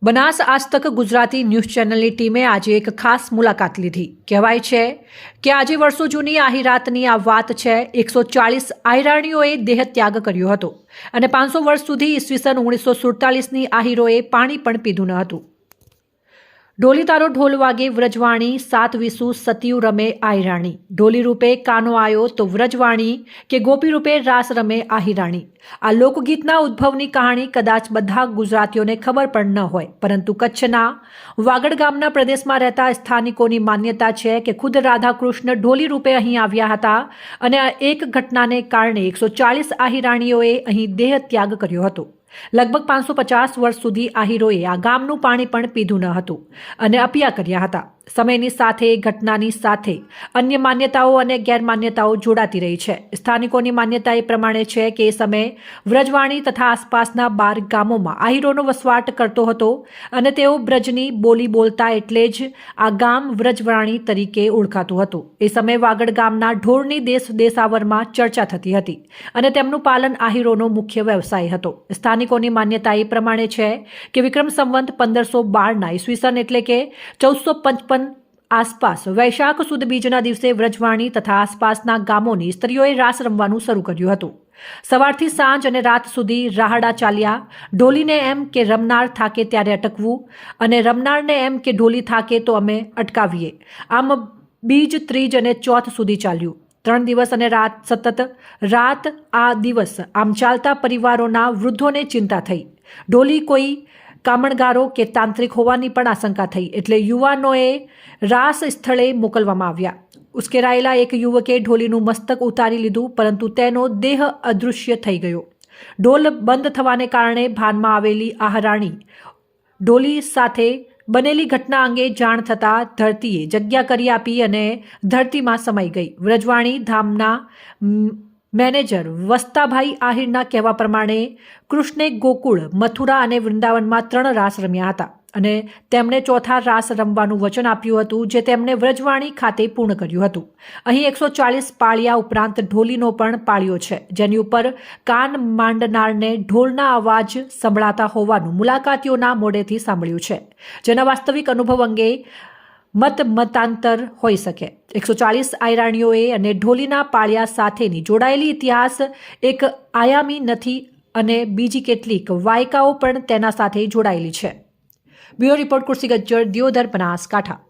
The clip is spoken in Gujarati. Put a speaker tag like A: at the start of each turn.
A: બનાસ આજતક ગુજરાતી ન્યૂઝ ચેનલની ટીમે આજે એક ખાસ મુલાકાત લીધી. કહેવાય છે કે આજે વર્ષો જૂની આહિરાતની આ વાત છે. 140 આહિરાણીઓએ દેહત્યાગ કર્યો હતો અને 500 વર્ષ સુધી ઈસવીસન 1947ની આહિરોએ પાણી પણ પીધું ન હતું. ઢોલી તારો ઢોલ વાગે વ્રજવાણી, સાત વિસુ સતિયું રમે આહિરાણી. ઢોલી રૂપે કાનો આયો તો વ્રજવાણી, કે ગોપી રૂપે રાસ રમે આહિરાણી. આ લોકગીતના ઉદ્ભવની કહાણી કદાચ બધા ગુજરાતીઓને ખબર પણ ન હોય, પરંતુ કચ્છના વાગડ ગામના પ્રદેશમાં રહેતા સ્થાનિકોની માન્યતા છે કે ખુદ રાધાકૃષ્ણ ઢોલી રૂપે અહીં આવ્યા હતા અને આ એક ઘટનાને કારણે 140 આહિરાણીઓએ અહીં દેહત્યાગ કર્યો હતો. લગભગ 550 વર્ષ સુધી આહિરોએ આ ગામનું પાણી પણ પીધું ન હતું અને અપિયા કર્યા હતા. સમયની સાથે ઘટનાની સાથે અન્ય માન્યતાઓ અને ગેરમાન્યતાઓ જોડાતી રહી છે. સ્થાનિકોની માન્યતા એ પ્રમાણે છે કે એ સમયે વ્રજવાણી તથા આસપાસના 12 ગામોમાં આહિરોનો વસવાટ કરતો હતો અને તેઓ બ્રજની બોલી બોલતા, એટલે જ આ ગામ વ્રજવાણી તરીકે ઓળખાતું હતું. એ સમયે વાગડ ગામના ઢોરની દેશ દેશાવરમાં ચર્ચા થતી હતી અને તેમનું પાલન આહિરોનો મુખ્ય વ્યવસાય હતો. સ્થાનિકોની માન્યતા એ પ્રમાણે છે કે વિક્રમ સંવંત 1512ના ઈસવીસન એટલે કે 1455 આસપાસ વૈશાખ સુદ બીજના દિવસે વ્રજવાણી તથા આસપાસના ગામોની સ્ત્રીઓએ રાસ રમવાનું શરૂ કર્યું હતું. સવારથી સાંજ અને રાત સુધી રાહડા ચાલ્યા. ઢોલીને એમ કે રમનાર થાકે ત્યારે અટકવું અને રમનારને એમ કે ઢોલી થાકે તો અમે અટકાવીએ. આમ બીજ, ત્રીજ અને ચોથ સુધી ચાલ્યું. 3 દિવસ અને સતત રાત આ દિવસ આમ ચાલતા પરિવારોના વૃદ્ધોને ચિંતા થઈ. ઢોલી કોઈ કામણગારો કે તાંત્રિક હોવાની પણ આશંકા થઈ, એટલે યુવાનોએ રાસ સ્થળે મોકલવામાં આવ્યા. ઉશ્કેરાયેલા એક યુવકે ઢોલીનું મસ્તક ઉતારી લીધું, પરંતુ તેનો દેહ અદૃશ્ય થઈ ગયો. ઢોલ બંધ થવાને કારણે ભાનમાં આવેલી આહિરાણી ઢોલી સાથે બનેલી ઘટના અંગે જાણ થતાં ધરતીએ જગ્યા કરી આપી અને ધરતીમાં સમાઈ ગઈ. વ્રજવાણી ધામના મેનેજર વસ્તાભાઈ આહિરના કહેવા પ્રમાણે કૃષ્ણે ગોકુળ, મથુરા અને વૃંદાવનમાં 3 રાસ રમ્યા હતા અને તેમણે ચોથા રાસ રમવાનું વચન આપ્યું હતું, જે તેમણે વ્રજવાણી ખાતે પૂર્ણ કર્યું હતું. અહીં 140 પાળિયા ઉપરાંત ઢોલીનો પણ પાળિયો છે, જેની ઉપર કાન માંડનારને ઢોલના અવાજ સંભળાતા હોવાનું મુલાકાતીઓના મોઢેથી સાંભળ્યું છે, જેના વાસ્તવિક અનુભવ અંગે મતાંતર હોઈ શકે. 140 આહિરાણીઓએ અને ઢોલીના પાળિયા સાથેની જોડાયેલી ઇતિહાસ એક આયામી નથી અને બીજી કેટલીક વાયકાઓ પણ તેના સાથે જોડાયેલી છે. Bureau report, Kursi Gajjar, Deodar, Banaskantha.